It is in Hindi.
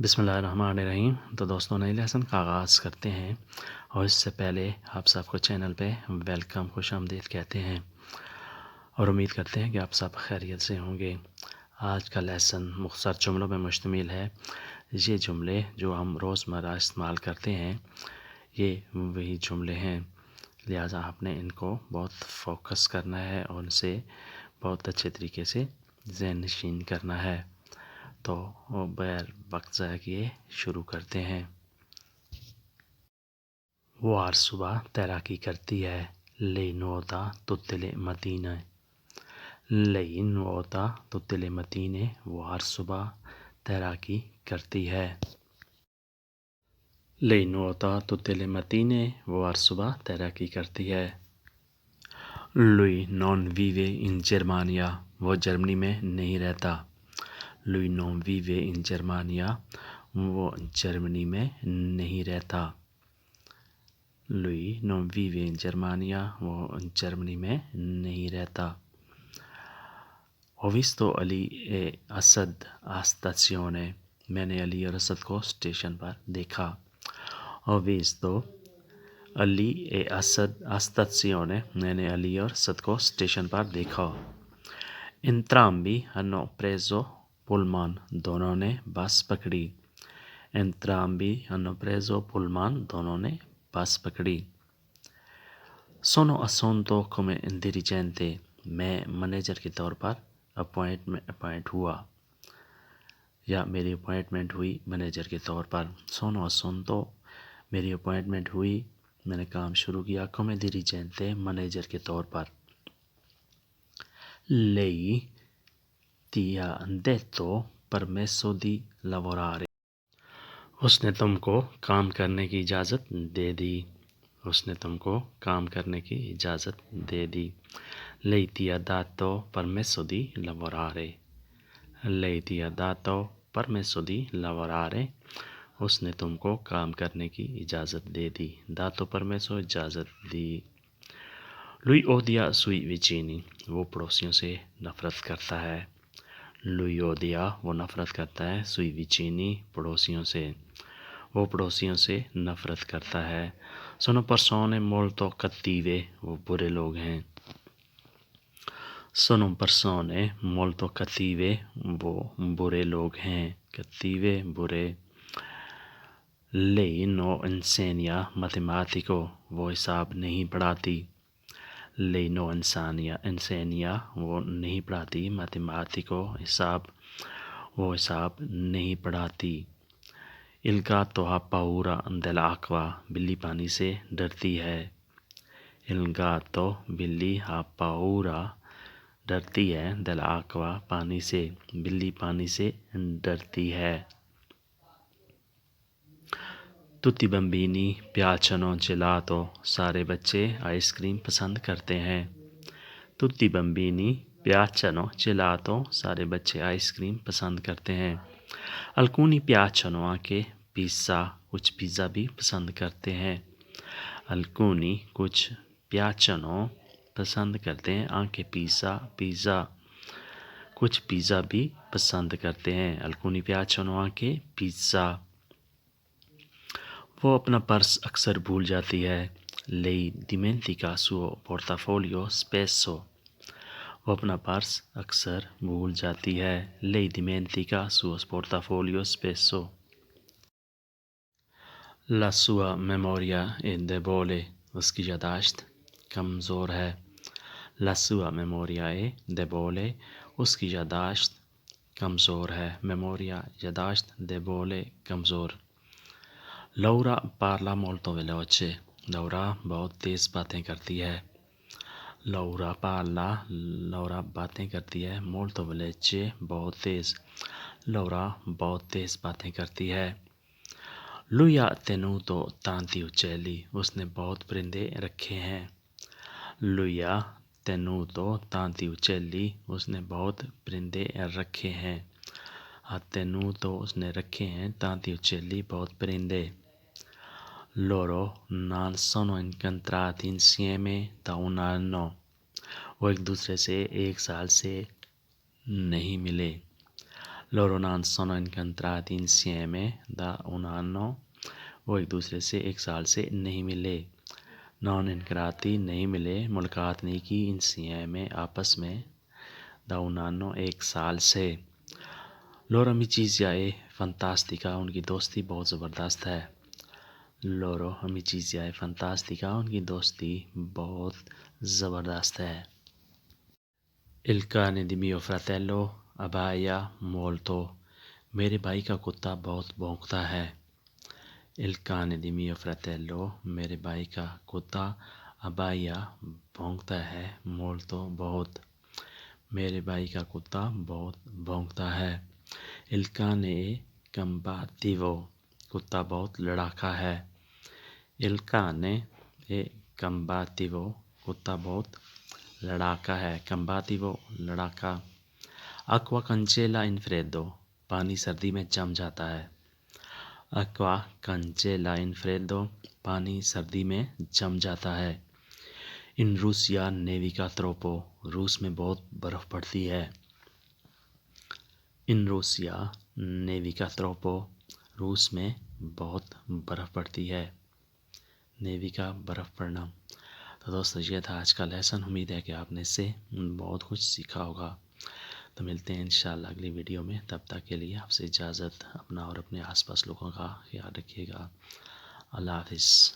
बिस्मिल्लाहिर्रहमानिर्रहीम। तो दोस्तों, नए लेसन का आगाज़ करते हैं और इससे पहले आप सबको चैनल पे वेलकम, खुशामदीद कहते हैं और उम्मीद करते हैं कि आप सब खैरियत से होंगे। आज का लेसन मुख्तसर जुमलों में मुश्तमिल है। ये जुमले जो हम रोज़मर्रा इस्तेमाल करते हैं, ये वही जुमले हैं, लिहाजा आपने इनको बहुत फोकस करना है और उनसे बहुत अच्छे तरीके से ज़हन नशीन करना है। तो बगैर वक्त ज़ाया किए शुरू करते हैं। वो हर सुबह तैराकी करती है। लेनोता तुत्तले मतीने। लेनोता तुत्तले मतीने। वो हर सुबह तैराकी करती है। लेनोता तुत्तले मतीने। वो हर सुबह तैराकी करती है। लुई नॉन वीवे इन जर्मानिया। वो जर्मनी में नहीं रहता। लुई नॉन वीवे इन जर्मानिया। वो जर्मनी में नहीं रहता। लुई नॉन वीवे इन जर्मानिया। वो जर्मनी में नहीं रहता। होविस्तो अली ए असद आस्तासियोने। मैंने अली और असद को स्टेशन पर देखा। होविस्तो अली ए असद आस्तासियोने। मैंने अली और असद को स्टेशन पर देखा। Entrambi hanno preso pullman, दोनों ने बस पकड़ी। Entrambi hanno preso pullman, दोनों ने बस पकड़ी। Sono assunto come dirigente, मैं मैनेजर के तौर पर अपॉइंट हुआ या मेरी अपॉइंटमेंट हुई मैनेजर के तौर पर। Sono assunto, मेरी अपॉइंटमेंट हुई, मैंने काम शुरू किया come dirigente, मैनेजर के तौर पर। Lei ti ha detto permesso di lavorare, उसने तुमको काम करने की इजाज़त दे दी। उसने तुमको काम करने की इजाज़त दे दी। Lei ti ha dato permesso di lavorare. Lei ti ha dato permesso di lavorare. उसने तुमको काम करने की इजाज़त दे दी। dato permesso, इजाज़त दी। Lui odia sui vicini, वो पड़ोसियों से नफ़रत करता है। Lui odia, वो नफ़रत करता है। sui vicini, पड़ोसियों से, वो पड़ोसियों से नफ़रत करता है। Sono persone molto cattive, वो बुरे लोग हैं। Sono persone molto cattive, वो बुरे लोग हैं। cattive, बुरे। Lei non insegna matematico, वो हिसाब नहीं पढ़ाती। Lei non insegna, वो नहीं पढ़ाती। matematico, हिसाब, वो हिसाब नहीं पढ़ाती। Il gatto ha paura dell'acqua, बिल्ली पानी से डरती है। Il gatto, बिल्ली, ha paura, डरती है, dell'acqua, पानी से, बिल्ली पानी से डरती है। Tutti i bambini piacciono gelato, सारे बच्चे आइसक्रीम पसंद करते हैं। Tutti i bambini piacciono gelato, सारे बच्चे आइसक्रीम पसंद करते हैं। Alcuni piacciono anche pizza, कुछ पिज़्ज़ा भी पसंद करते हैं। Alcuni, कुछ, piacciono, पसंद करते हैं, anche pizza, पिज़्ज़ा, कुछ पिज़्ज़ा भी पसंद करते हैं। Alcuni piacciono anche pizza. वो अपना पर्स अक्सर भूल जाती है। Lei dimentica suo portafoglio spesso, वो अपना पर्स अक्सर भूल जाती है। Lei dimentica suo portafoglio spesso. La sua memoria è debole, उसकी यादाश्त कमज़ोर है। La sua memoria è debole, उसकी यादाश्त कमज़ोर है। Memoria, यादाश्त, debole, कमज़ोर। Laura parla molto veloce, लौरा बहुत तेज़ बातें करती है। लौरा parla, लौरा बातें करती है। molto veloce, बहुत तेज़, लौरा बहुत तेज़ बातें करती है। Lui ha tenuto tanti uccelli, उसने बहुत परिंदे रखे हैं। Lui ha tenuto tanti uccelli, उसने बहुत परिंदे रखे हैं। ha tenuto, उसने रखे हैं, tanti uccelli, बहुत परिंदे। Loro non sono incontrati insieme da un anno, वो एक दूसरे से एक साल से नहीं मिले। Loro non sono incontrati insieme da un anno. वो एक दूसरे से एक साल से नहीं मिले. Non incontrati नहीं मिले, मुलाकात नहीं की, insieme आपस में, da un anno एक साल से. Loro amicizia è fantastica, उनकी दोस्ती बहुत ज़बरदस्त है. Loro amicizia è fantastica, उनकी दोस्ती बहुत ज़बरदस्त है. Il cane di mio fratello abbaia molto. मेरे भाई का कुत्ता बहुत भौंकता है. Il cane di mio fratello, मेरे भाई का कुत्ता, abbaia भौंकता है, molto बहुत. मेरे भाई का कुत्ता बहुत भौंकता है. Il cane è combativo, कुत्ता बहुत लड़ाका है. Il cane è combativo, कुत्ता बहुत लड़ाका है. Combativo लड़ाका. Acqua congela in freddo, पानी सर्दी में जम जाता है. Acqua congela in freddo, पानी सर्दी में जम जाता है. In Russia nevica troppo, रूस में बहुत बर्फ़ पड़ती है. In Russia nevica troppo, रूस में बहुत बर्फ़ पड़ती है. नेविका बर्फ़ पड़ना. तो दोस्तों ये था आज का लेसन. उम्मीद है कि आपने इससे बहुत कुछ सीखा होगा. तो मिलते हैं इंशाल्लाह अगली वीडियो में. तब तक के लिए आपसे इजाज़त. अपना और अपने आसपास लोगों का ख्याल रखिएगा. अल्लाह हाफ़िज़.